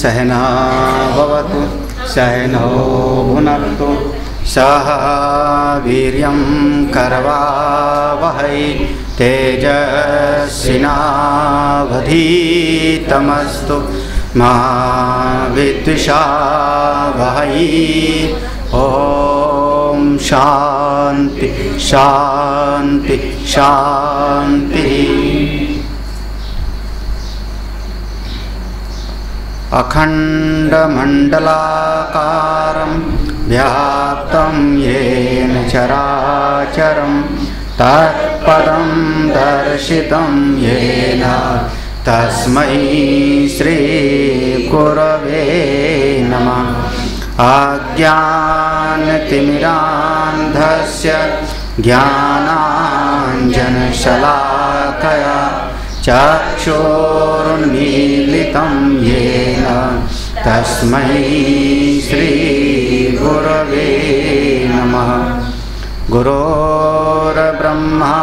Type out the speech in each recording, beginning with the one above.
सहना भवतु सहनौ भुनक्तु सह वीर्यं करवावहै तेजस्विनावधीतमस्तु मा विद्विषावहै। ओम शांति शांति शांति। अखंडमंडलाकारं व्याप्तं येन चराचरं तत्पदं दर्शितं येन तस्मै श्री गुरवे नमः। अज्ञानतिमिरान्धस्य ज्ञानाञ्जनशलाकया चक्षुरुन्मीलितं येन तस्मै श्रीगुरवे नमः। गुरोर्ब्रह्मा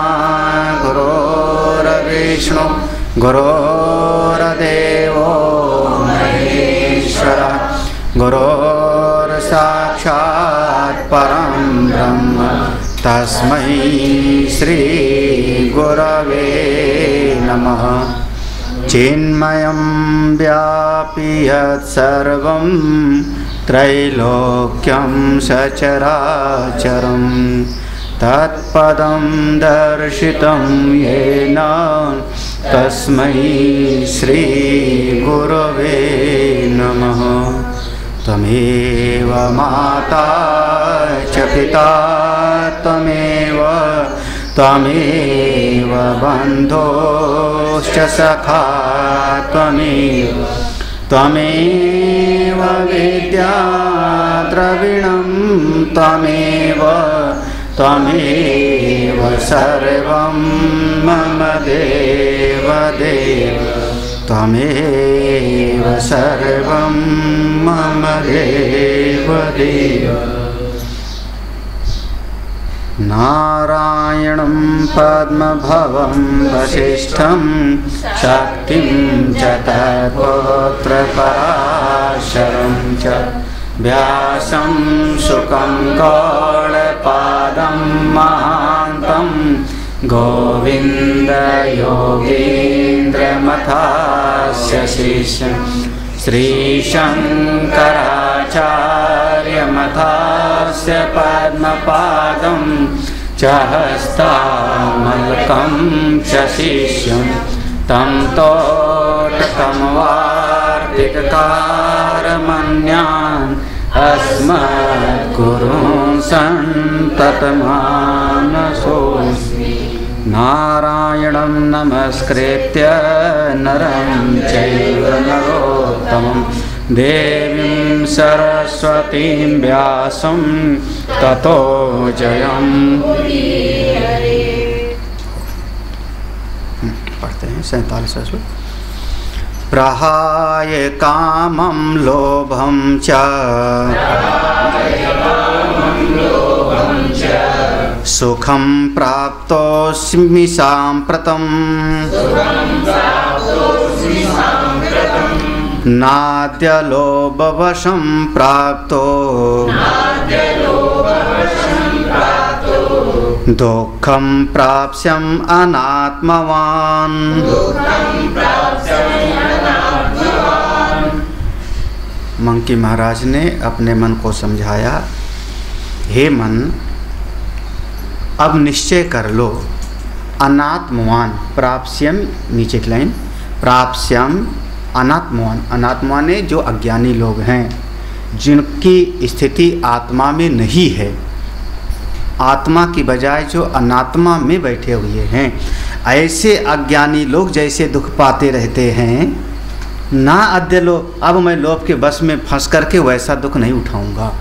गुरोर्विष्णु गुरोर्देवो महेश्वरः गुरोर्साक्षात् परं ब्रह्म तस्मै श्री गुरवे नमः। चिन्मयं व्यापि यत्सर्वं त्रैलोक्यं सचराचरं तत्पदं दर्शितं येन तस्मै श्री गुरवे नमः। त्वमेव माता च पिता त्वमेव बन्धोश्च सखा त्वमेव विद्या द्रविणं त्वमेव सर्वं मम देवदेव त्वमेव सर्वं मम देवदेव। नारायणं पद्मभवं वसिष्ठं शक्तिं च तत्पुत्रपराशरं च व्यासं शुकं गौडपादं महान्तं गोविन्दयोगीन्द्रमथास्य शिष्यं श्रीशङ्कराचार्यमथास्य पद्मपादं च हस्तामलकं च शिष्यं तं तोटकं वार्तिककारमन्यान् अस्मद्गुरून् सन्ततमानसोऽस्मि। नारायणं नमस्कृत्य नरं चैव नरोत्तमं देवीं सरस्वतीं व्यासं ततो जयम्। पढ़ते हैं 47। प्रहाय कामं लोभं च सुखं प्राप्तोऽस्मि साम्प्रतं नाद्य लोभवशं प्राप्तो दुःखं प्राप्स्यम् अनात्मवान्। मंकी महाराज ने अपने मन को समझाया, हे मन अब निश्चय कर लो, अनात्मवान प्राप्स्यम, नीचे की लाइन, प्राप्स्यम अनात्मवान। अनात्मा ने जो अज्ञानी लोग हैं, जिनकी स्थिति आत्मा में नहीं है, आत्मा की बजाय जो अनात्मा में बैठे हुए हैं, ऐसे अज्ञानी लोग जैसे दुख पाते रहते हैं, ना अद्य लो, अब मैं लोभ के बस में फंस करके वैसा दुख नहीं उठाऊंगा।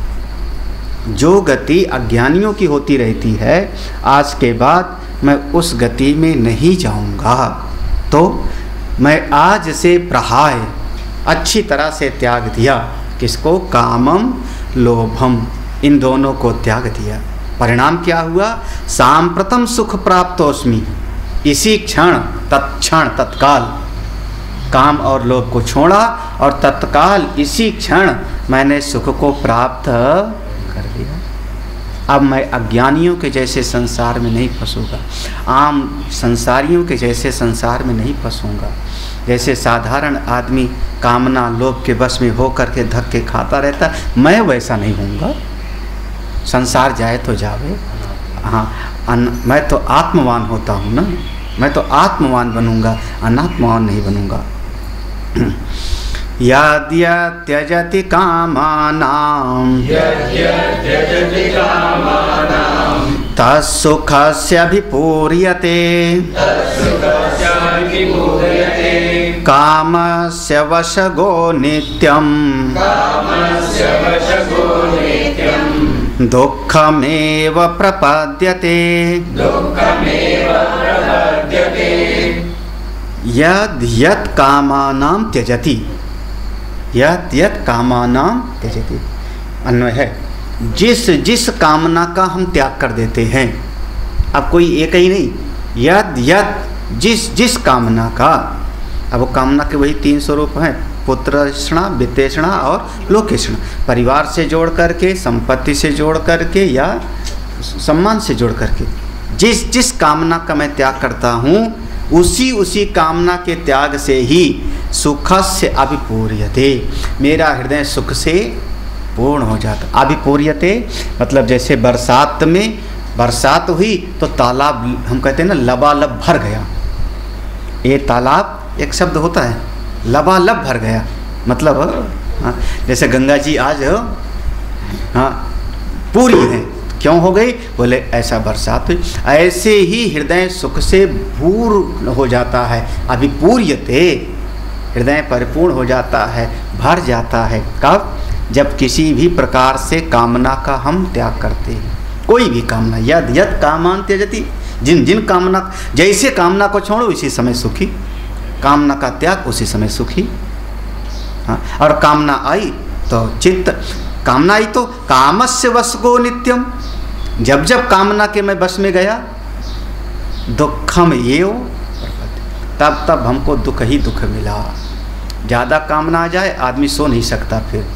जो गति अज्ञानियों की होती रहती है, आज के बाद मैं उस गति में नहीं जाऊंगा। तो मैं आज से प्रहाय अच्छी तरह से त्याग दिया। किसको? कामम लोभम, इन दोनों को त्याग दिया। परिणाम क्या हुआ? सांप्रतम सुख प्राप्तोस्मि, इसी क्षण, तत्क्षण, तत्काल काम और लोभ को छोड़ा और तत्काल इसी क्षण मैंने सुख को प्राप्त कर लिया। अब मैं अज्ञानियों के जैसे संसार में नहीं फंसूंगा, आम संसारियों के जैसे संसार में नहीं फंसूंगा। जैसे साधारण आदमी कामना लोभ के वश में होकर के धक्के खाता रहता, मैं वैसा नहीं होऊंगा। संसार जाए तो जावे, हाँ मैं तो आत्मवान होता हूँ ना, मैं तो आत्मवान बनूंगा, अनात्मवान नहीं बनूंगा। यद्य त्यजति कामानां तत्सुखस्य विपूर्यते कामस्य वशगो नित्यं दुःखमेव प्रपद्यते। यद् यत् कामानां त्यजति, यत् यत् कामानां त्यजति, अन्वय है जिस जिस कामना का हम त्याग कर देते हैं। अब कोई एक ही नहीं, यद् यत् जिस जिस कामना का। अब वो कामना के वही 3 स्वरूप हैं, पुत्रषणा, वित्तेषणा और लोकेषणा। परिवार से जोड़ करके, संपत्ति से जोड़ करके या सम्मान से जोड़ करके जिस जिस कामना का मैं त्याग करता हूँ, उसी उसी कामना के त्याग से ही सुखस्य अभिपूर्यते, मेरा हृदय सुख से पूर्ण हो जाता। अभिपूर्यते मतलब जैसे बरसात में बरसात हुई तो तालाब, हम कहते हैं ना लबालब भर गया। ये तालाब एक शब्द होता है, लबालब भर गया मतलब हाँ, जैसे गंगा जी आज हाँ पूरी है, क्यों हो गई? बोले ऐसा बरसात हुई। ऐसे ही हृदय सुख से पूर्ण हो जाता है, अभिपूर्यते, हृदय परिपूर्ण हो जाता है, भर जाता है। कब? जब किसी भी प्रकार से कामना का हम त्याग करते हैं, कोई भी कामना। यद यद कामान त्यजति, जिन जिन कामना, जैसे कामना को छोड़ो उसी समय सुखी, कामना का त्याग उसी समय सुखी। हाँ, और कामना आई तो चित्त, कामना आई तो कामस्य वशगो नित्यम, जब जब कामना के मैं बस में गया, दुखम एव, तब तब हमको दुख ही दुख मिला। ज़्यादा कामना आ जाए आदमी सो नहीं सकता, फिर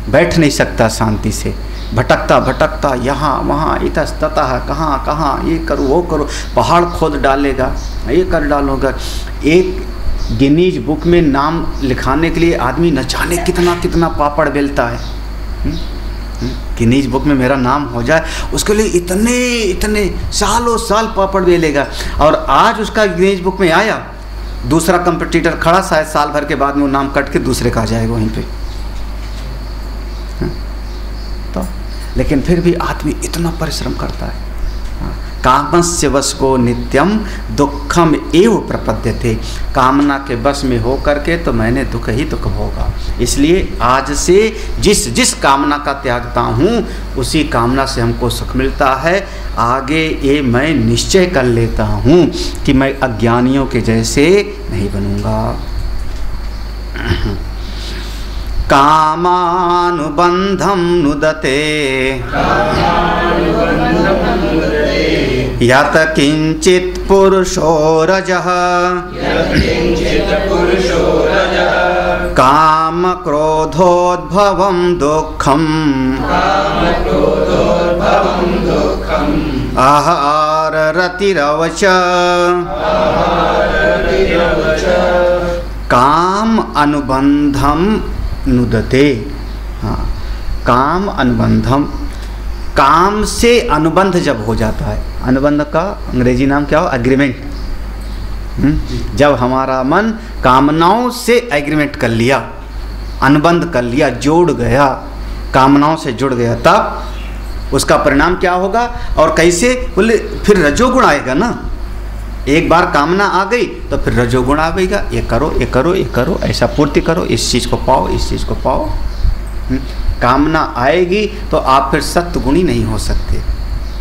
बैठ नहीं सकता शांति से, भटकता भटकता यहाँ वहाँ इतस्ततः, कहाँ कहाँ ये करो वो करो, पहाड़ खोद डालेगा, ये कर डालोगा। एक गिनीज बुक में नाम लिखाने के लिए आदमी न जाने कितना कितना पापड़ बेलता है। गिनीज बुक में मेरा नाम हो जाए उसके लिए इतने इतने सालों साल पापड़ बेलेगा। और आज उसका गिनीज बुक में आया, दूसरा कंपटीटर खड़ा, शायद साल भर के बाद में वो नाम कट के दूसरे का आ जाएगा वहीं पे। तो लेकिन फिर भी आदमी इतना परिश्रम करता है। कामस्य वश को नित्यम दुखम एव प्रपद्यते, कामना के वश में हो करके तो मैंने दुख ही दुख होगा। इसलिए आज से जिस जिस कामना का त्यागता हूँ उसी कामना से हमको सुख मिलता है। आगे ये मैं निश्चय कर लेता हूँ कि मैं अज्ञानियों के जैसे नहीं बनूंगा। कामानुबंधम नुदते यत किंचित पुरुषो रजः काम क्रोधोद्भवं दुःखम् आहार रतिरवच। काम अनुबंधम नुदते, हाँ काम अनुबंधम, काम से अनुबंध जब हो जाता है, अनुबंध का अंग्रेजी नाम क्या हो? एग्रीमेंट। जब हमारा मन कामनाओं से एग्रीमेंट कर लिया, अनुबंध कर लिया, जोड़ गया, कामनाओं से जुड़ गया, तब उसका परिणाम क्या होगा और कैसे? बोले फिर रजोगुण आएगा ना। एक बार कामना आ गई तो फिर रजोगुण आएगा, ये करो ये करो ये करो, ऐसा पूर्ति करो, इस चीज़ को पाओ इस चीज़ को पाओ। कामना आएगी तो आप फिर सत्वगुणी नहीं हो सकते।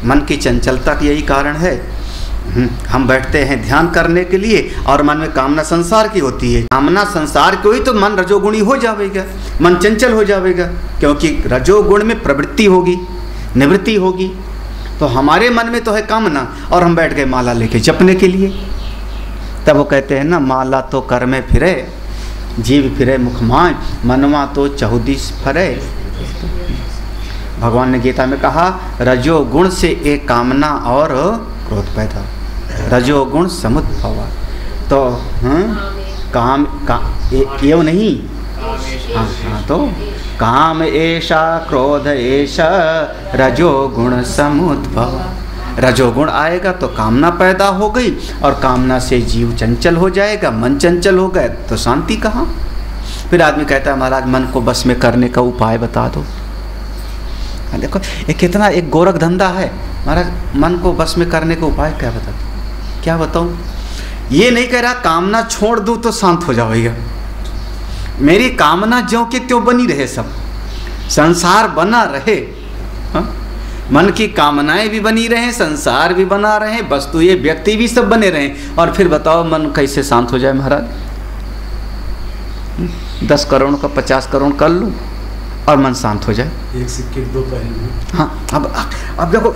मन की चंचलता का यही कारण है। हम बैठते हैं ध्यान करने के लिए और मन में कामना संसार की होती है। कामना संसार की हुई तो मन रजोगुणी हो जाएगा, मन चंचल हो जाएगा, क्योंकि रजोगुण में प्रवृत्ति होगी, निवृत्ति होगी। तो हमारे मन में तो है कामना और हम बैठ गए माला लेके जपने के लिए। तब वो कहते हैं ना, माला तो कर में फिरे जीव फिरे मुखमान, मनवा तो चहुदिश फरे। भगवान ने गीता में कहा रजोगुण से एक कामना और क्रोध पैदा, रजोगुण समुद्भव। तो काम का एवं नहीं, हाँ तो काम ऐसा क्रोध ऐसा रजोगुण समुद्भव। रजोगुण आएगा तो कामना पैदा हो गई, और कामना से जीव चंचल हो जाएगा, मन चंचल हो गए तो शांति कहाँ। फिर आदमी कहता है महाराज मन को बस में करने का उपाय बता दो। देखो ये कितना एक गोरख धंधा है, महाराज मन को बस में करने का उपाय क्या बता, क्या बताऊँ। ये नहीं कह रहा कामना छोड़ दूँ तो शांत हो जाएगा, मेरी कामना ज्यों कि त्यों बनी रहे, सब संसार बना रहे, हा? मन की कामनाएं भी बनी रहे, संसार भी बना रहे, वस्तु ये व्यक्ति भी सब बने रहे, और फिर बताओ मन कैसे शांत हो जाए महाराज। 10 करोड़ का 50 करोड़ कर लूँ और मन शांत हो जाए। एक सिक्के के 2 पहलू। हाँ अब देखो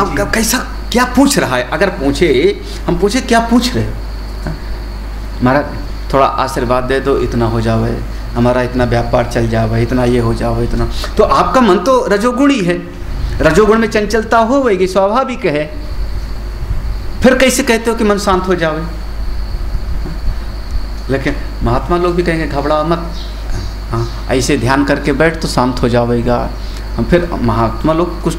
अब कैसा क्या पूछ रहा है। अगर पूछे, हम पूछे क्या पूछ रहे हो, महाराज थोड़ा आशीर्वाद दे दो, इतना हो जावे, हमारा इतना व्यापार चल जावे, इतना ये हो जावे, इतना, तो आपका मन तो रजोगुणी है, रजोगुण में चंचलता होगी, स्वाभाविक है। फिर कैसे कहते हो कि मन शांत हो जावे। लेकिन महात्मा लोग भी कहेंगे घबराओ मत, हाँ ऐसे ध्यान करके बैठ तो शांत हो जाएगा। हम फिर महात्मा लोग कुछ,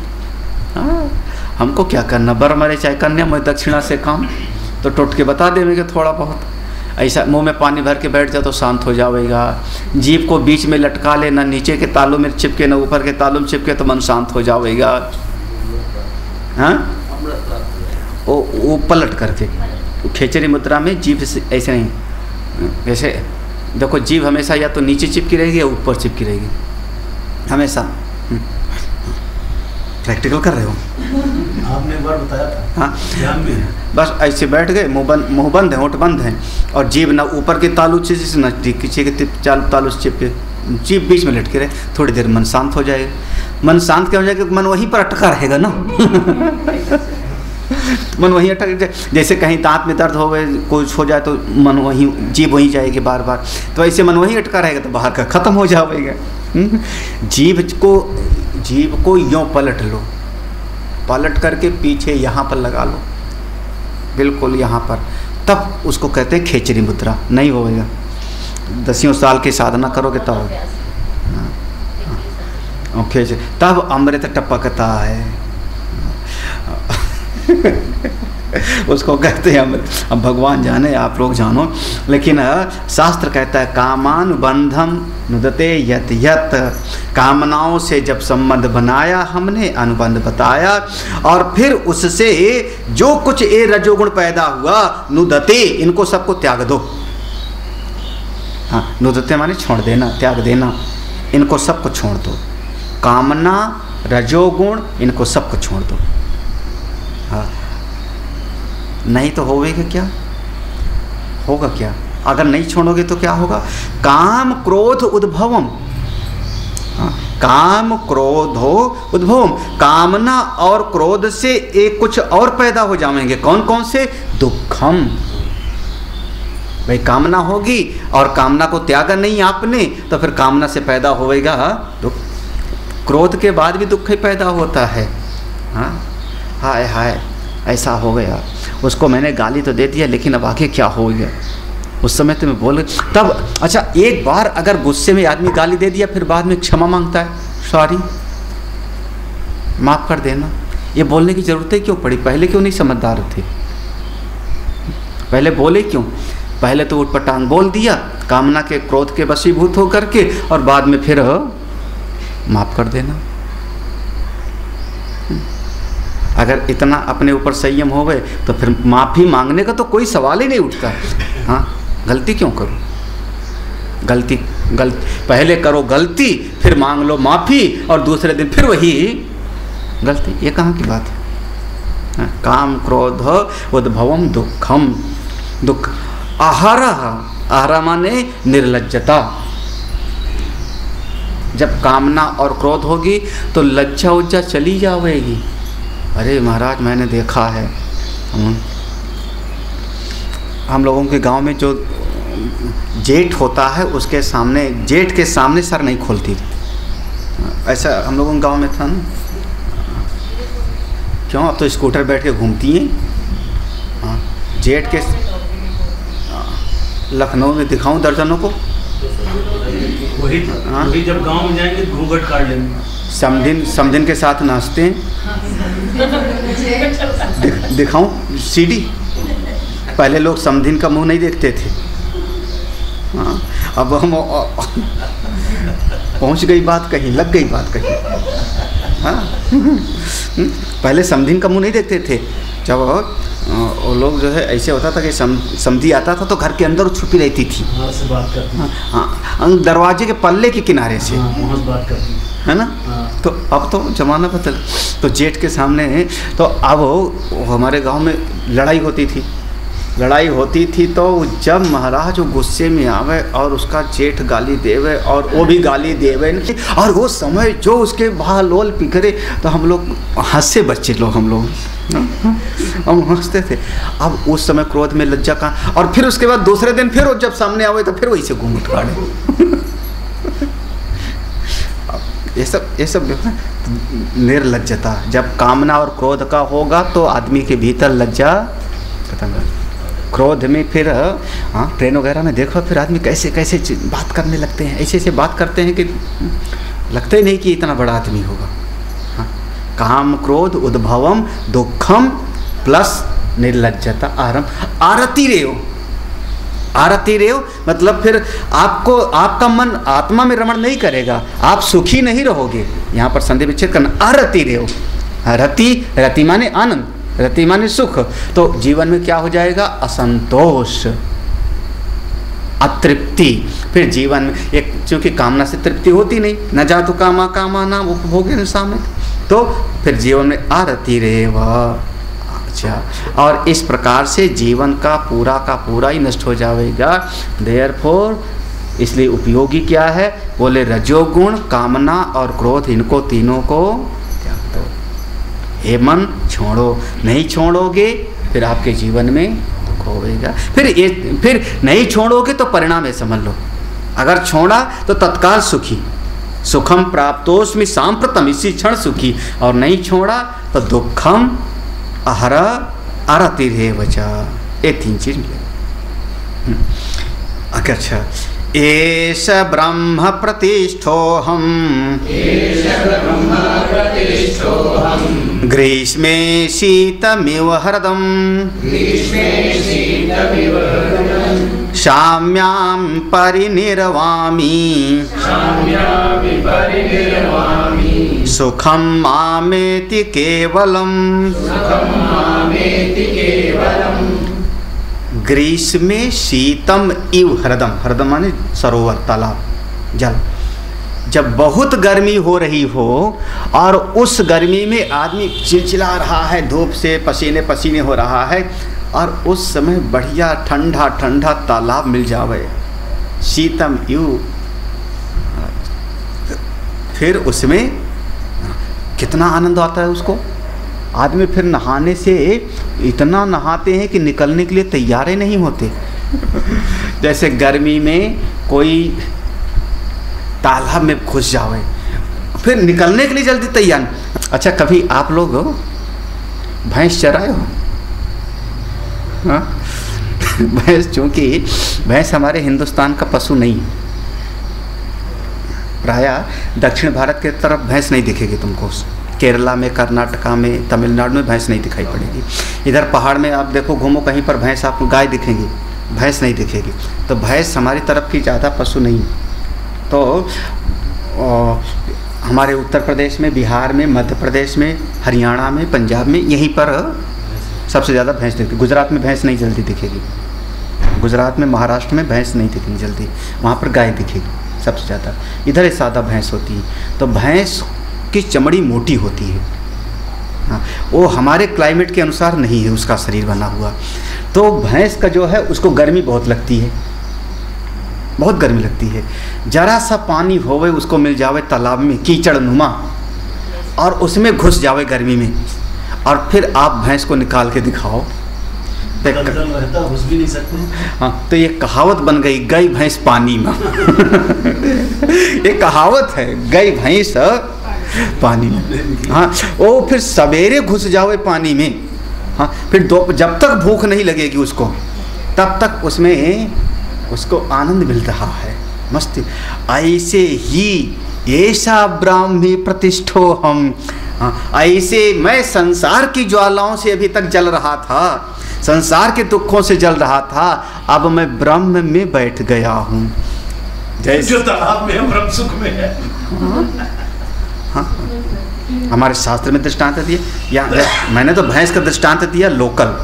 हाँ हमको क्या करना, बर मरे चाहे कन्या मैं दक्षिणा से काम, तो टोट के बता देंगे थोड़ा बहुत, ऐसा मुंह में पानी भर के बैठ जाए तो शांत हो जाएगा। जीभ को बीच में लटका ले, ना नीचे के तालू में चिपके ना ऊपर के तालू में चिपके, तो मन शांत हो जाएगा। हाँ वो पलट करके खेचरी मुद्रा में जीभ ऐसे नहीं, वैसे देखो जीभ हमेशा या तो नीचे चिपकी रहेगी या ऊपर चिपकी रहेगी, हमेशा। प्रैक्टिकल कर रहे हो आपने एक बार बताया था। हाँ ध्यान में बस ऐसे बैठ गए, मुंह बंद है, होंठ बंद है, और जीभ ना ऊपर के तालू से ना पीछे के तालू से चिपके, जीभ बीच में लटके रहे, थोड़ी देर मन शांत हो जाएगा। मन शांत क्या हो जाएगा, मन वहीं पर अटका रहेगा ना। मन वहीं अटक जाए, जैसे कहीं दांत में दर्द हो गए कुछ हो जाए तो मन वहीं, जीभ वहीं जाएगी बार बार, तो ऐसे मन वहीं अटका रहेगा तो बाहर का खत्म हो जाएगा। जीभ को यूँ पलट लो, पलट करके पीछे यहाँ पर लगा लो, बिल्कुल यहाँ पर, तब उसको कहते हैं खेचरी मुद्रा। नहीं होगा, 10 साल की साधना करोगे तब खेच, तब अमृत टपकता है। उसको कहते हैं अमृत। अब भगवान जाने, आप लोग जानो, लेकिन शास्त्र कहता है कामानुबंधम नुदते यत यत, कामनाओं से जब संबंध बनाया हमने, अनुबंध बताया, और फिर उससे जो कुछ ये रजोगुण पैदा हुआ, नुदते, इनको सबको त्याग दो। हाँ नुदते माने छोड़ देना, त्याग देना, इनको सबको छोड़ दो। कामना रजोगुण इनको सबको छोड़ दो। हाँ नहीं तो होगा क्या, होगा क्या, अगर नहीं छोड़ोगे तो क्या होगा। काम क्रोध उद्भवम, काम क्रोध हो उद्भवम, कामना और क्रोध से एक कुछ और पैदा हो जाएंगे। कौन कौन से, दुखम। भाई कामना होगी और कामना को त्यागा नहीं आपने, तो फिर कामना से पैदा होएगा दुख। क्रोध के बाद भी दुख ही पैदा होता है। हाँ हाय हाय ऐसा हो गया, उसको मैंने गाली तो दे दिया, लेकिन अब आगे क्या हो गया, उस समय तो मैं बोल गया तब। अच्छा एक बार अगर गुस्से में आदमी गाली दे दिया, फिर बाद में क्षमा मांगता है, सॉरी माफ़ कर देना, ये बोलने की ज़रूरत है क्यों पड़ी, पहले क्यों नहीं समझदार थे, पहले बोले क्यों, पहले तो उठपटांग बोल दिया कामना के क्रोध के वशीभूत हो करके, और बाद में फिर माफ़ कर देना। अगर इतना अपने ऊपर संयम हो गए तो फिर माफ़ी मांगने का तो कोई सवाल ही नहीं उठता। हाँ गलती क्यों करो, गलती पहले करो गलती, फिर मांग लो माफ़ी, और दूसरे दिन फिर वही गलती, ये कहाँ की बात है। हाँ? काम क्रोध उद्भवम दुखम, दुख। आहारा, आहारा माने निर्लज्जता। जब कामना और क्रोध होगी तो लज्जा उज्जा चली जाएगी। अरे महाराज मैंने देखा है, हम लोगों के गांव में जो जेठ होता है उसके सामने, जेठ के सामने सर नहीं खोलती थी। ऐसा हम लोगों के गांव में था ना। क्यों, अब तो स्कूटर बैठ के घूमती हैं। हाँ, जेठ के लखनऊ में दिखाऊं दर्जनों को। वही जब गांव में जाएंगे घूंघट काट लेंगे। समधिन के साथ नाचते हैं। दिखाऊं सीडी। पहले लोग समधिन का मुंह नहीं देखते थे। हाँ, अब हम पहुंच गई बात कहीं, लग गई बात कहीं। हाँ, पहले समधिन का मुंह नहीं देखते थे। जब वो लोग जो है ऐसे होता था कि समधी आता था तो घर के अंदर छुपी रहती थी। से बात करती। हाँ, दरवाजे के पल्ले के किनारे से। हाँ, बात करती है ना। हाँ। तो अब तो ज़माना बदल, तो जेठ के सामने तो अब हमारे गांव में लड़ाई होती थी। तो जब महाराज वो गुस्से में आवे और उसका जेठ गाली देवे और वो भी गाली देवे, और वो समय जो उसके बहालोल पिघरे, तो हम लोग हंसे, बच्चे लोग हम लोग हम हंसते थे। अब उस समय क्रोध में लज्जा का, और फिर उसके बाद दूसरे दिन फिर वो जब सामने आवे तो फिर वही से घूंघट काटे। ये सब निर्लज्जता। जब कामना और क्रोध का होगा तो आदमी के भीतर लज्जा खत्म है। क्रोध में फिर हाँ, ट्रेन वगैरह में देखो फिर आदमी कैसे कैसे बात करने लगते हैं, ऐसे बात करते हैं कि लगता ही नहीं कि इतना बड़ा आदमी होगा। हाँ, काम क्रोध उद्भवम दुखम प्लस निर्लज्जता आरंभ। आरती रेव मतलब फिर आपको, आपका मन आत्मा में रमण नहीं करेगा, आप सुखी नहीं रहोगे। यहाँ पर संधि विच्छेद करना। आरती रेव, रति माने आनंद, रति माने सुख। तो जीवन में क्या हो जाएगा? असंतोष, अतृप्ति। फिर जीवन में एक, क्योंकि कामना से तृप्ति होती नहीं, न जातु कामा कामा नाम उपभोगे सामित, तो फिर जीवन में आरती रेव। अच्छा, और इस प्रकार से जीवन का पूरा ही नष्ट हो जाएगा। देयरफॉर, इसलिए उपयोगी क्या है? बोले रजोगुण, कामना और क्रोध, इनको तीनों को त्याग दो। हे मन छोड़ो, नहीं छोड़ोगे फिर आपके जीवन में दुख होगा। फिर नहीं छोड़ोगे तो परिणाम है, समझ लो। अगर छोड़ा तो तत्काल सुखी, सुखम प्राप्तोस्मि सांप्रतम, इसी क्षण सुखी, और नहीं छोड़ा तो दुखम अहर अरतिरेव च। ये तीन चीज मिले। अच्छा, एष ब्रह्म प्रतिष्ठोऽहम् ग्रीष्मे शीतमिव हरदम् शाम्यां परिनिर्वामि सुखं मामेति केवलम्। ग्रीष्मे शीतम इव हरदम, हरदम माने सरोवर, तालाब, जल। जब बहुत गर्मी हो रही हो और उस गर्मी में आदमी चिलचिला रहा है, धूप से पसीने पसीने हो रहा है, और उस समय बढ़िया ठंडा ठंडा तालाब मिल जावे, शीतम इव, फिर उसमें कितना आनंद आता है उसको। आदमी फिर नहाने से इतना नहाते हैं कि निकलने के लिए तैयार ही नहीं होते। जैसे गर्मी में कोई तालाब में घुस जावे, फिर निकलने के लिए जल्दी तैयार। अच्छा, कभी आप लोग भैंस चराए हो? हाँ, भैंस, चूँकि भैंस हमारे हिंदुस्तान का पशु नहीं, प्रायः दक्षिण भारत के तरफ भैंस नहीं दिखेगी तुमको। केरला में, कर्नाटका में, तमिलनाडु में भैंस नहीं दिखाई पड़ेगी। इधर पहाड़ में आप देखो, घूमो कहीं पर भैंस, आपको गाय दिखेंगी, भैंस नहीं दिखेगी। तो भैंस हमारी तरफ की ज़्यादा पशु नहीं। तो हमारे उत्तर प्रदेश में, बिहार में, मध्य प्रदेश में, हरियाणा में, पंजाब में, यहीं पर सबसे ज़्यादा भैंस दिखती। गुजरात में भैंस नहीं जल्दी दिखेगी, गुजरात में, महाराष्ट्र में भैंस नहीं दिखेगी जल्दी, वहाँ पर गाय दिखेगी सबसे ज़्यादा। इधर सादा भैंस होती है। तो भैंस की चमड़ी मोटी होती है। हाँ, वो हमारे क्लाइमेट के अनुसार नहीं है उसका शरीर बना हुआ। तो भैंस का जो है उसको गर्मी बहुत लगती है, बहुत गर्मी लगती है। जरा सा पानी होवे उसको मिल जावे तालाब में, कीचड़ नुमा, और उसमें घुस जावे गर्मी में, और फिर आप भैंस को निकाल के दिखाओ रहता घुस भी नहीं सकते। हाँ, तो ये कहावत बन गई, गई भैंस पानी में। ये कहावत है, गई भैंस पानी में। हाँ, वो फिर सवेरे घुस जाओ पानी में, हाँ, फिर जब तक भूख नहीं लगेगी उसको, तब तक उसमें उसको आनंद मिल रहा है, मस्ती। ऐसे ही ऐसा ब्राह्मी प्रतिष्ठो हम, ऐसे मैं संसार की ज्वालाओं से अभी तक जल रहा था, संसार के दुखों से जल रहा था, अब मैं ब्रह्म में बैठ गया हूँ। जो तालाब में ब्रह्म सुख में है। हाँ, हमारे शास्त्र में दृष्टांत दिया, या मैंने तो भैंस का दृष्टांत दिया लोकल,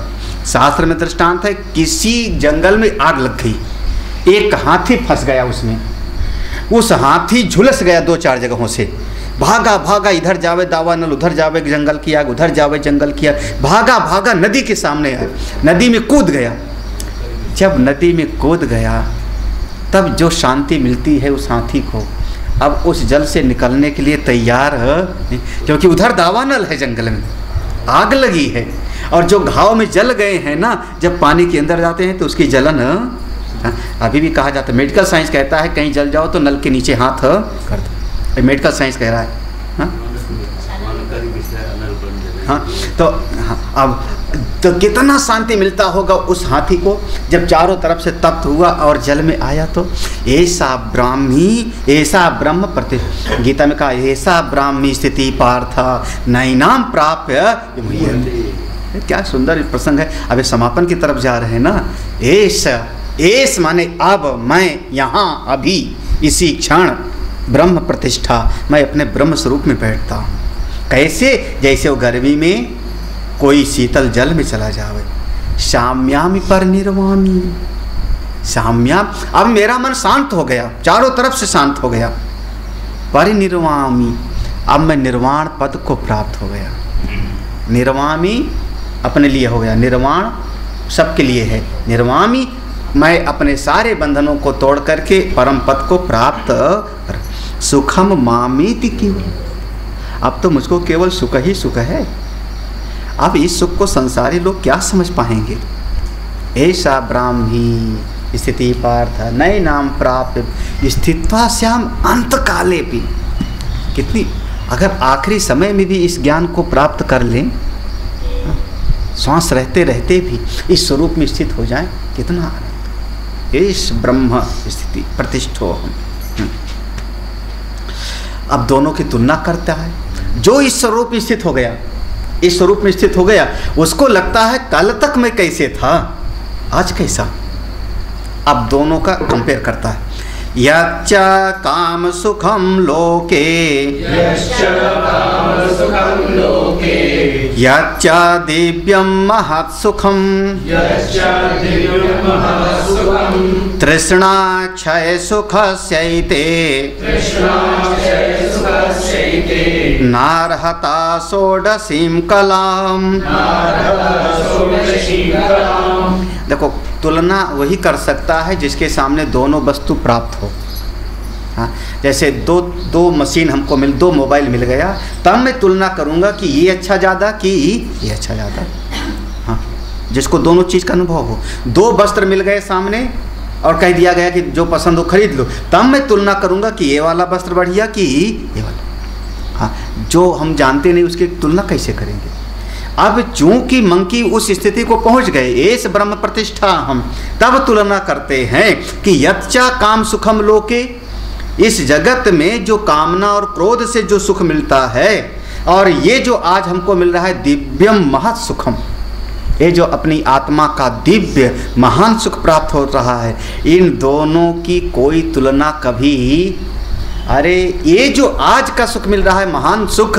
शास्त्र में दृष्टांत है किसी जंगल में आग लग गई, एक हाथी फंस गया उसमें, उस हाथी झुलस गया 2-4 जगहों से, भागा भागा, इधर जावे दावा नल, उधर जावे जंगल की आग, उधर जावे जंगल की आग, भागा भागा नदी के सामने आया, नदी में कूद गया। जब नदी में कूद गया तब जो शांति मिलती है उस हाथी को, अब उस जल से निकलने के लिए तैयार है, क्योंकि उधर दावा नल है, जंगल में आग लगी है, और जो घाव में जल गए हैं ना, जब पानी के अंदर जाते हैं तो उसकी जलन, अभी भी कहा जाता है, मेडिकल साइंस कहता है कहीं जल जाओ तो नल के नीचे हाथ कर दो, मेडिकल साइंस कह रहा है। हाँ, तो हाँ, अब तो कितना शांति मिलता होगा उस हाथी को जब चारों तरफ से तप्त हुआ और जल में आया, तो ऐसा ब्राह्मी, ऐसा ब्रह्म प्रति, गीता में कहा ऐसा ब्राह्मी स्थिति पार्थ नैनाम प्राप्य। क्या सुंदर प्रसंग है। अभी समापन की तरफ जा रहे हैं ना। ऐस माने अब, मैं यहाँ अभी इसी क्षण ब्रह्म प्रतिष्ठा, मैं अपने ब्रह्म स्वरूप में बैठता हूँ। कैसे? जैसे वो गर्मी में कोई शीतल जल में चला जावे। शाम्यामि परिनिर्वामी, शाम्याम, अब मेरा मन शांत हो गया, चारों तरफ से शांत हो गया। परिनिर्वामी, अब मैं निर्वाण पद को प्राप्त हो गया। निर्वामी अपने लिए हो गया, निर्वाण सबके लिए है। निर्वामी, मैं अपने सारे बंधनों को तोड़ करके परम पद को प्राप्त कर। सुखम मामीति क्यों, अब तो मुझको केवल सुख ही सुख है। अब इस सुख को संसारी लोग क्या समझ पाएंगे। ऐसा ब्राह्मी स्थिति पार्थ नए नाम प्राप्त स्थित्वा श्याम अंत काले भी। कितनी, अगर आखिरी समय में भी इस ज्ञान को प्राप्त कर लें, श्वास रहते रहते भी इस स्वरूप में स्थित हो जाए, कितना आनंद। इस ब्रह्म स्थिति प्रतिष्ठो हम। अब दोनों की तुलना करता है। जो इस स्वरूप में स्थित हो गया, इस स्वरूप में स्थित हो गया, उसको लगता है कल तक मैं कैसे था, आज कैसा। अब दोनों का कंपेयर करता है। यच्च काम सुखम लोके, यच्च दिव्यम महत् सुखम, तृष्णा क्षय सुखस्यैते, नार्हता षोडशीं कलाम। देखो, तुलना वही कर सकता है जिसके सामने दोनों वस्तु प्राप्त हो। हाँ, जैसे दो मशीन हमको दो मोबाइल मिल गया, तब मैं तुलना करूँगा कि ये अच्छा ज़्यादा कि ये अच्छा ज़्यादा। हाँ, जिसको दोनों चीज़ का अनुभव हो। दो वस्त्र मिल गए सामने और कह दिया गया कि जो पसंद हो खरीद लो, तब मैं तुलना करूँगा कि ये वाला वस्त्र बढ़िया कि ये वाला। हाँ, जो हम जानते नहीं उसकी तुलना कैसे करेंगे। अब चूंकि मंकी उस स्थिति को पहुंच गए, इस ब्रह्म प्रतिष्ठा हम, तब तुलना करते हैं कि यच्चा काम सुखम लोके, इस जगत में जो कामना और क्रोध से जो सुख मिलता है, और ये जो आज हमको मिल रहा है दिव्यम महत् सुखम, ये जो अपनी आत्मा का दिव्य महान सुख प्राप्त हो रहा है, इन दोनों की कोई तुलना कभी, अरे ये जो आज का सुख मिल रहा है महान सुख,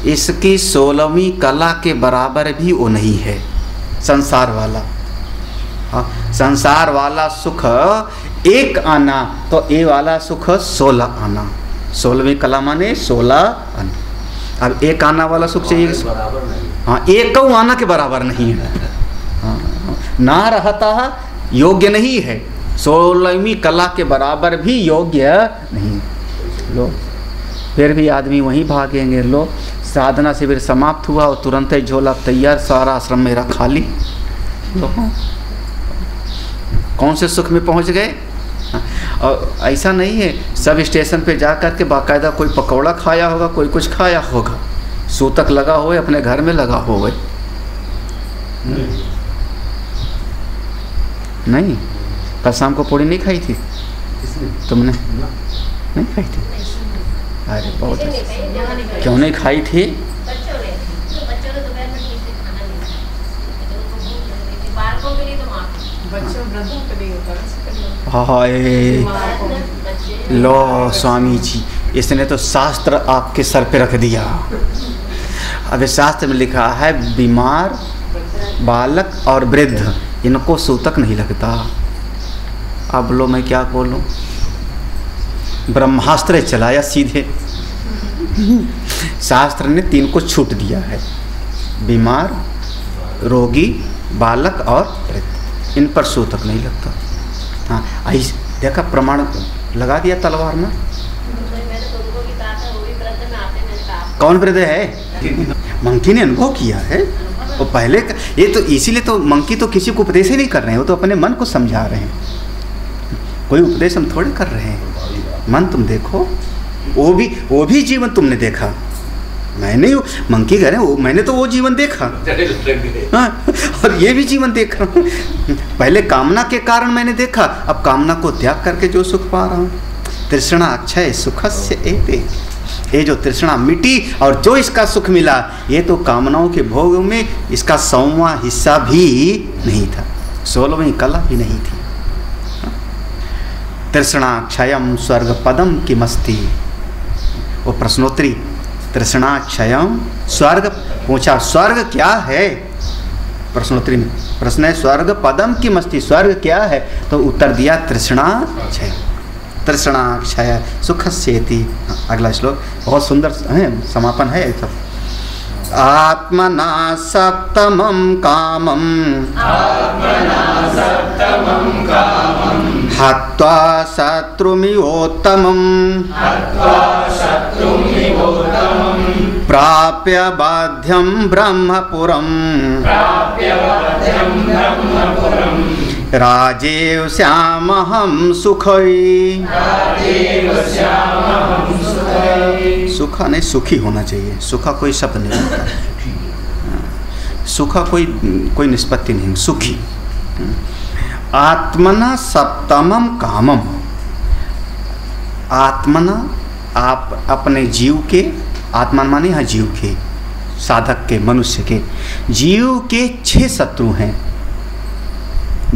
इसकी 16वीं कला के बराबर भी वो नहीं है संसार वाला। हाँ, संसार वाला सुख एक आना, तो ये वाला सुख 16 आना। 16वीं कला माने 16 आना। अब एक आना वाला सुख चाहिए, हाँ, एक आना के बराबर नहीं है। हाँ, ना रहता योग्य नहीं है, 16वीं कला के बराबर भी योग्य नहीं। लो, फिर भी आदमी वहीं भागेंगे। लो, साधना शिविर समाप्त हुआ और तुरंत ही झोला तैयार, सारा आश्रम मेरा खाली। कौन से सुख में पहुंच गए। और ऐसा नहीं है सब स्टेशन पे जा कर के बाकायदा कोई पकौड़ा खाया होगा, कोई कुछ खाया होगा, सूतक लगा हुए अपने घर में लगा हुए नहीं। कल शाम को पूड़ी नहीं खाई थी तुमने? नहीं खाई थी? अरे बहुत अच्छा। क्यों नहीं खाई थी? हाय लो स्वामी जी, इसने तो शास्त्र आपके सर पे रख दिया। अब शास्त्र में लिखा है बीमार, बालक और वृद्ध इनको सूतक नहीं लगता। अब लो मैं क्या बोलूं, ब्रह्मास्त्र चलाया सीधे। शास्त्र ने 3 को छूट दिया है, बीमार, रोगी, बालक और वृद्ध, इन पर सूतक नहीं लगता। हाँ ऐसे देखा, प्रमाण लगा दिया तलवार में। कौन वृद्ध है? मंकी ने अनुभव किया है वो पहले। ये तो इसीलिए तो मंकी तो किसी को उपदेश ही नहीं कर रहे हैं, वो तो अपने मन को समझा रहे हैं। कोई उपदेश हम थोड़े कर रहे हैं। मन तुम देखो, वो भी जीवन तुमने देखा। मैंने मंकी कह रहे हैं, मैंने तो वो जीवन देखा। हाँ, और ये भी जीवन देख रहा हूँ। पहले कामना के कारण मैंने देखा, अब कामना को त्याग करके जो सुख पा रहा हूँ। तृष्णा अक्षय सुखस्य एते, ये जो तृष्णा मिटी और जो इसका सुख मिला, ये तो कामनाओं के भोग में इसका 100वां हिस्सा भी नहीं था, 16वीं कला भी नहीं थी। तृष्णा क्षयम स्वर्ग पदम की मस्ती, वो प्रश्नोत्तरी। तृष्णा क्षयम स्वर्ग पूछा, स्वर्ग क्या है? प्रश्नोत्तरी में प्रश्न है स्वर्ग पदम की मस्ती, स्वर्ग क्या है? तो उत्तर दिया तृष्णा क्षय, तृष्णा क्षय सुखस्येति। अगला श्लोक बहुत सुंदर है, समापन है सब। आत्मना सप्तमं कामं हत्वा शत्रुमिवोत्तमं प्राप्य बाध्यं ब्रह्मपुरं राजेव श्यामहं सुखै। सुखा नहीं, सुखी होना चाहिए। सुखा कोई शब्द नहीं होता, सुखा कोई निष्पत्ति नहीं, सुखी। आत्मना सप्तमम कामम, आत्मना आप अपने जीव के, आत्मा माने यहाँ जीव के, साधक के, मनुष्य के, जीव के 6 शत्रु हैं।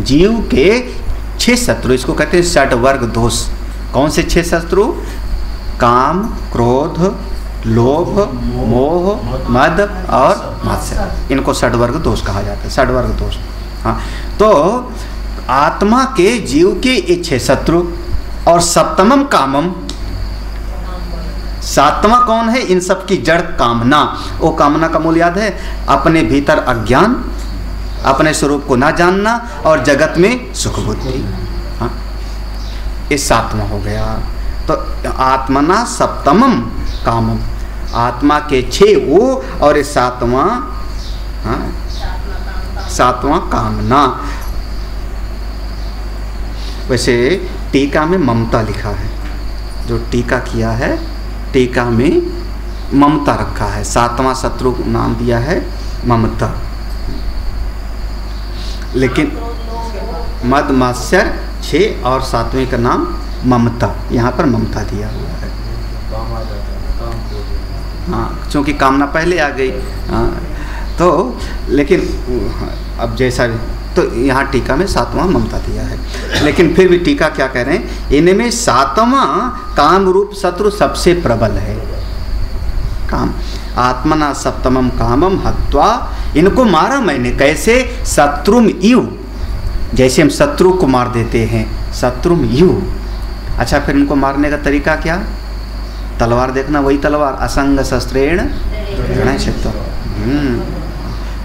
जीव के 6 शत्रु, इसको कहते हैं 60 वर्ग दोष। कौन से 6 शत्रु? काम, क्रोध, लोभ, मोह, मद और मात्सर्य, इनको 60 वर्ग दोष कहा जाता है। 60 वर्ग दोष। हाँ, तो आत्मा के जीव के ये 6 शत्रु। और सप्तमम कामम, 7वां कौन है? इन सब की जड़ कामना। वो कामना का मूल याद है, अपने भीतर अज्ञान, अपने स्वरूप को ना जानना और जगत में सुख बुद्धि। हाँ, ये 7वां हो गया। तो आत्मना सप्तमम कामम, आत्मा के 6 वो और 7वां, हाँ 7वां कामना। वैसे टीका में ममता लिखा है, जो टीका किया है टीका में ममता रखा है। 7वां शत्रु नाम दिया है ममता, लेकिन मद मात्सर्य 6 और 7वें का नाम ममता, यहाँ पर ममता दिया हुआ है। हाँ, क्योंकि कामना पहले आ गई। हाँ, तो लेकिन अब जैसा तो यहाँ टीका में 7वां ममता दिया है, लेकिन फिर भी टीका क्या कह रहे हैं, इनमें 7वां काम रूप शत्रु सबसे प्रबल है। काम आत्मना सप्तमम कामम हत्वा, इनको मारा मैंने। कैसे? शत्रुम इव, जैसे हम शत्रु को मार देते हैं, शत्रुम इव। अच्छा, फिर इनको मारने का तरीका क्या? तलवार देखना, वही तलवार, असंग शस्त्रेण क्षेत्र,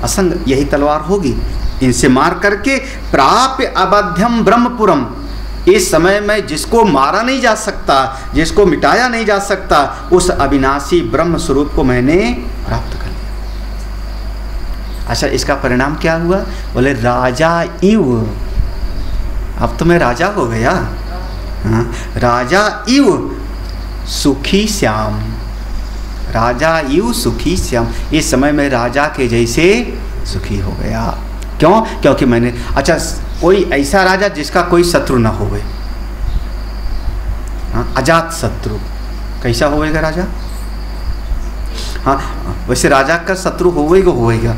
असंग, यही तलवार होगी। इनसे मार करके प्राप्य अबाध्यम ब्रह्मपुरम, इस समय में जिसको मारा नहीं जा सकता, जिसको मिटाया नहीं जा सकता, उस अविनाशी ब्रह्म स्वरूप को मैंने प्राप्त कर लिया। अच्छा, इसका परिणाम क्या हुआ? बोले राजा इव, अब तो मैं राजा हो गया। हाँ, राजा इव सुखी श्याम, राजा इव सुखी श्याम, इस समय मैं राजा के जैसे सुखी हो गया। क्यों? क्योंकि मैंने, अच्छा, कोई ऐसा राजा जिसका कोई शत्रु ना होवे, अजात शत्रु, कैसा होएगा राजा? हाँ, वैसे राजा का शत्रु होएगा।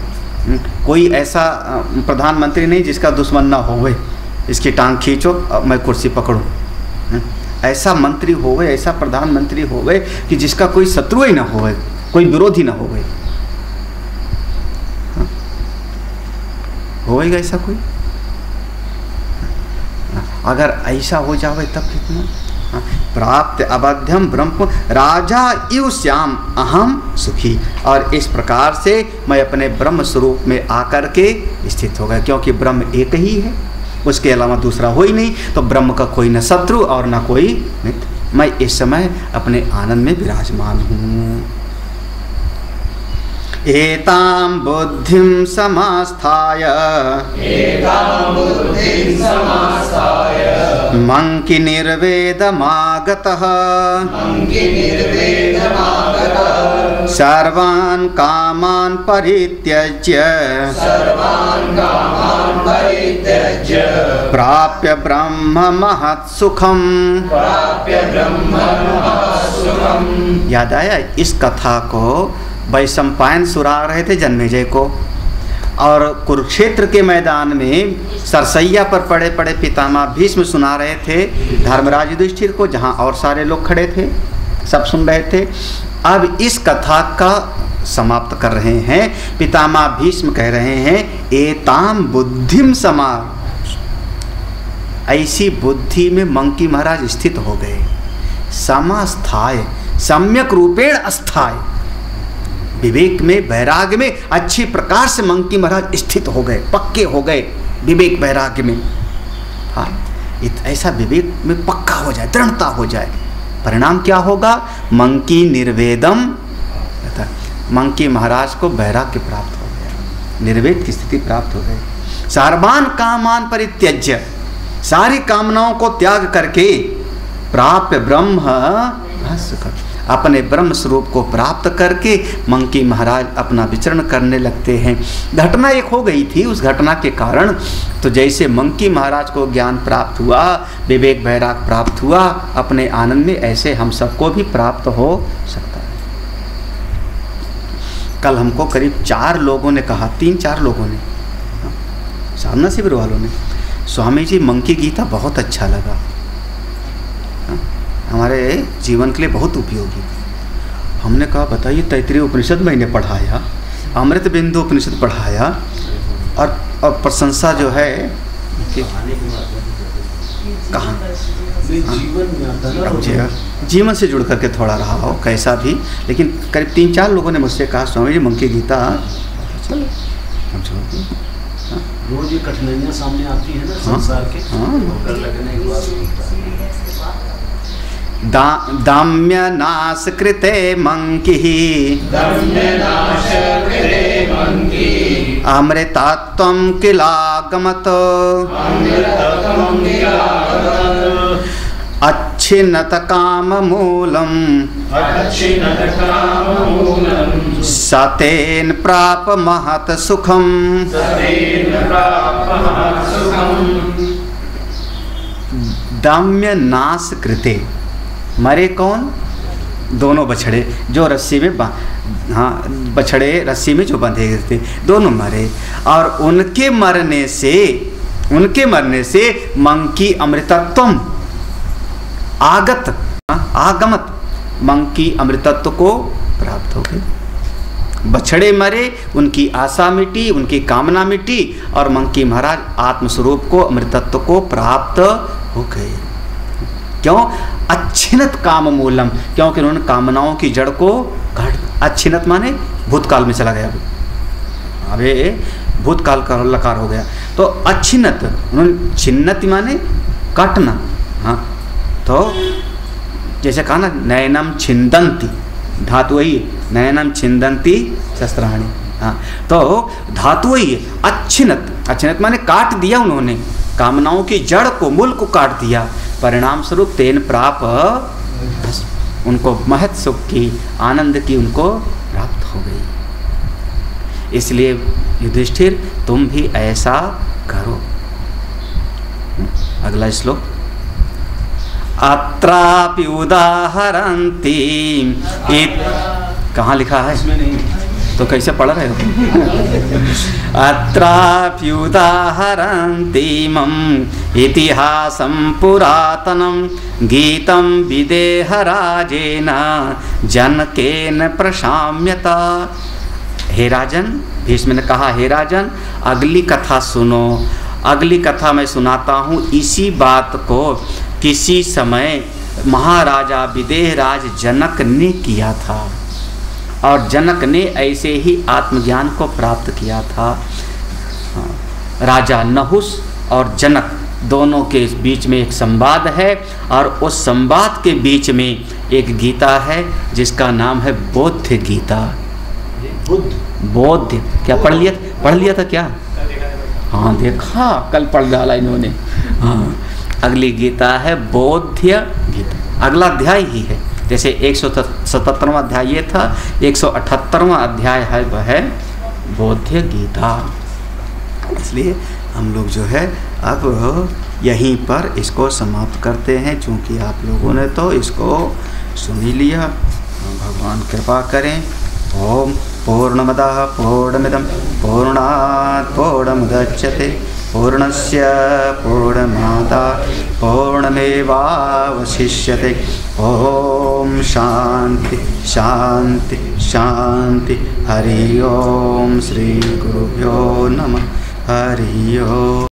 कोई ऐसा प्रधानमंत्री नहीं जिसका दुश्मन ना होवे, इसकी टांग खींचो मैं कुर्सी पकड़ूं। ऐसा मंत्री होवे, ऐसा प्रधानमंत्री होवे कि जिसका कोई शत्रु ही ना होवे, कोई विरोधी ना होवे। होएगा ऐसा कोई? अगर ऐसा हो जावे तब कितना प्राप्त अबध्यम ब्रह्म राजा इव श्याम अहम सुखी। और इस प्रकार से मैं अपने ब्रह्म स्वरूप में आकर के स्थित हो गया, क्योंकि ब्रह्म एक ही है, उसके अलावा दूसरा हो ही नहीं। तो ब्रह्म का कोई न शत्रु और न कोई मित्र। मैं इस समय अपने आनंद में विराजमान हूँ। एतां बुद्धिं समास्थाय मंकी निर्वेदमागतः सर्वान् कामान् परित्यज्य प्राप्य ब्रह्म महत्सुखम्। याद आया इस कथा को? वैशंपायन सुना रहे थे जन्मेजय को, और कुरुक्षेत्र के मैदान में सरसैया पर पड़े पड़े पितामह भीष्म सुना रहे थे धर्मराज युधिष्ठिर को, जहाँ और सारे लोग खड़े थे, सब सुन रहे थे। अब इस कथा का समाप्त कर रहे हैं। पितामह भीष्म कह रहे हैं एताम बुद्धिम समार, ऐसी बुद्धि में मंकी महाराज स्थित हो गए। समास्थाय, सम्यक रूपेण अस्थाय, विवेक में, वैराग्य में अच्छी प्रकार से मंकी महाराज स्थित हो गए, पक्के हो गए विवेक वैराग्य में। हाँ, ऐसा विवेक में पक्का हो जाए, दृढ़ता हो जाए, परिणाम क्या होगा? मंकी निर्वेदम, मंकी महाराज को वैराग्य प्राप्त हो गया, निर्वेद की स्थिति प्राप्त हो गई। सर्वान कामान परित्यज्य, सारी कामनाओं को त्याग करके प्राप्य ब्रह्म सुख, अपने ब्रह्म स्वरूप को प्राप्त करके मंकी महाराज अपना विचरण करने लगते हैं। घटना एक हो गई थी, उस घटना के कारण तो जैसे मंकी महाराज को ज्ञान प्राप्त हुआ, विवेक वैराग प्राप्त हुआ अपने आनंद में, ऐसे हम सबको भी प्राप्त हो सकता है। कल हमको करीब 4 लोगों ने कहा, 3-4 लोगों ने, साधना शिविर वालों ने, स्वामी जी मंकी गीता बहुत अच्छा लगा, हमारे जीवन के लिए बहुत उपयोगी। हमने कहा बताइए, तैत्तिरीय उपनिषद मैंने पढ़ाया, अमृत बिंदु उपनिषद पढ़ाया, और प्रशंसा जो है कि कहाँ जीवन से जुड़ करके थोड़ा रहा हो कैसा भी, लेकिन करीब 3-4 लोगों ने मुझसे कहा स्वामी जी मंकी गीता चलो हम चलो। रोज ये कठिनाइयाँ सामने आती है ना संसार के, लगने के बाद दाम्य नाश कृते मंकी अमृतत्वं किलागमत अच्छिन्नत काम मूलम सतेन प्राप महत सुखम। दाम्य नाश कृते, मरे कौन? दोनों बछड़े जो रस्सी में बछड़े रस्सी में जो बंधे गए थे, दोनों मरे, और उनके मरने से मंकी अमृतत्वम आगमत, मंकी अमृतत्व को प्राप्त हो गए। बछड़े मरे, उनकी आशा मिटी, उनकी कामना मिटी, और मंकी महाराज आत्मस्वरूप को, अमृतत्व को प्राप्त हो गए। क्यों? अच्छिन्नत काम मूलम, क्योंकि उन्होंने कामनाओं की जड़ को काट। अच्छिन्नत माने भूतकाल में चला गया, अबे भूतकाल का लकार हो गया, तो अच्छिन्नत, उन्होंने छिन्नति माने काटना। हाँ, तो जैसे कहा ना, नयनम छिंदंती, धातु वही, नयनम छिंदंती शस्त्राणी, हाँ, तो धातु वही है। अच्छिनत, अच्छिनत माने काट दिया उन्होंने, कामनाओं की जड़ को, मूल को काट दिया। परिणाम स्वरूप तेन प्राप, उनको महत सुख की, आनंद की उनको प्राप्त हो गई। इसलिए युधिष्ठिर तुम भी ऐसा करो। अगला श्लोक, अत्रापि उदाहरन्ति, कहाँ लिखा है इसमें नहीं, तो कैसे पढ़ रहे हो? अत्रापि उदाहरन्ति मम इतिहासं पुरातनं गीतं विदेह राजेन जनकेन प्रशाम्यता। हे राजन, भीष्म ने कहा, हे राजन अगली कथा सुनो। अगली कथा मैं सुनाता हूँ। इसी बात को किसी समय महाराजा विदेहराज जनक ने किया था, और जनक ने ऐसे ही आत्मज्ञान को प्राप्त किया था। राजा नहुस और जनक दोनों के बीच में एक संवाद है, और उस संवाद के बीच में एक गीता है जिसका नाम है बोध्य गीता। बोध्य, क्या पढ़ लिया था क्या? हाँ देखा, कल पढ़ डाला इन्होंने। हाँ, अगली गीता है बोध्य गीता। अगला अध्याय ही है, जैसे 177वां अध्याय ये था, 178वां अध्याय है वह है बोध्य गीता। इसलिए हम लोग जो है अब यहीं पर इसको समाप्त करते हैं, चूँकि आप लोगों ने तो इसको सुन ही लिया। भगवान कृपा करें। ओम पूर्णमदः पूर्णमिदं पूर्णात् पूर्णमुदच्यते पूर्णस्य पूर्णमादाय पूर्णमेवावशिष्यते। ओम शांति शांति शांति। हरि ओम। श्री गुरुभ्यो नमः। हरि ओम।